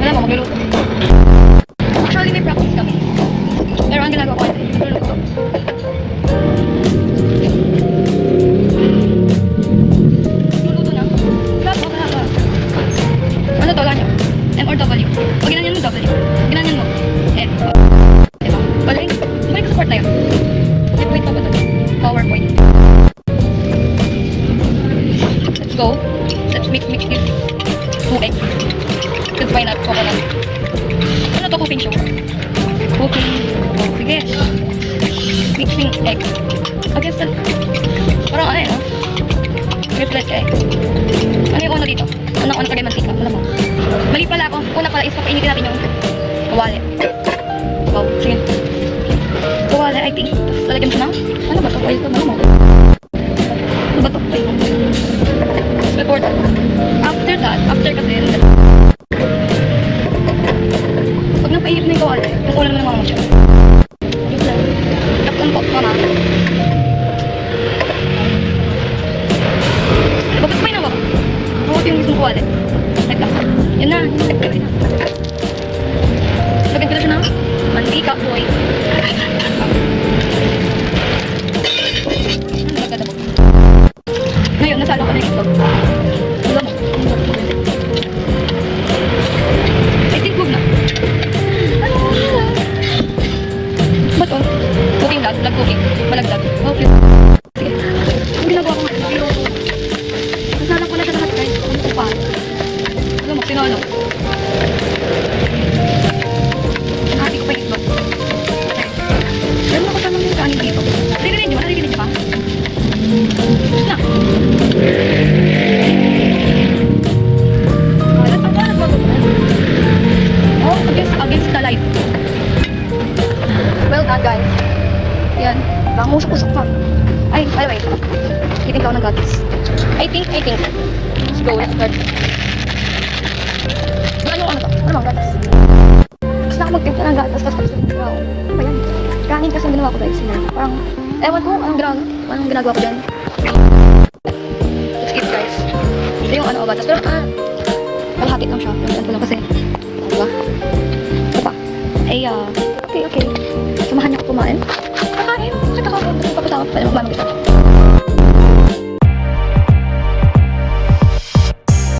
Wala mo, magluluto. Actually, may practice kami. Pero ang ginagawa ko ay magluluto. Magluluto na. Grabe, mahaba. Ano to, ganyan? M or W? O ginanyan mo W. Ginanyan mo. F. Diba? Galing. Balik sa support na yun. Wait pa ba ito? PowerPoint. Let's go. Let's mix this 2 eggs. Because why not? Coconut. Ano to? Cooking show. Cooking. Oh, sige. Mixing egg. I guess that. Parang ano eh, no? I guess that's egg. Ano yung una dito? Unang-una kagay mantika. Ano mo? Mali pala ako. Una pala is papainitin natin yung kawali. Wow, sige. Kawali, I think. Tapos lalagyan mo siya ng, ano ba ito? Oil to, ano mo? Ano ba ito? Wait. Before that. After that, after kasi, pag napainit na yung kawali, yung ulam naman mo siya. Wait lang. Kapon po, mama. Bakit pa yun ako? Bakit yung mismong kawali? Yan na. Lagyan ko na siya ng mantika, boy. Ngayon, nasalo ko na ito. Alam mo. I think huwag na. Ba't oh? Cooking lag cooking. Malagdag. Okay. Sige. Ang ginagawa ko nga. Nasalo ko na siya lahat guys. Ano pa? Alam mo, sinalo. Nakati ko pa yung itlog. Meron ako tamang yung kanin dito. Narinig niyo ba? Narinig niyo ba? Na. Ang parang bago ba? Oh, against the light. Well done guys. Yan. Bang usok-usok pa. Ay, by the way. Kitin ka ako ng gatis. I think. Let's go, let's start. Ano to? Ano bang gatas? Gusto ako magtimpla ng gatas tapos yung brown. Ano ba yan? Kanin kasi ang ginawa ko guys. Parang, ewan ko, anong ginagawa ko dyan. Let's skip guys. Ito yung ano gatas. Pero malahati lang siya. Yung ko lang kasi. Diba? Ito pa. Ay, okay. Samahan niyo ako kumain. Kakain. Kasi kakapagpapasama pa rin magmamag isa.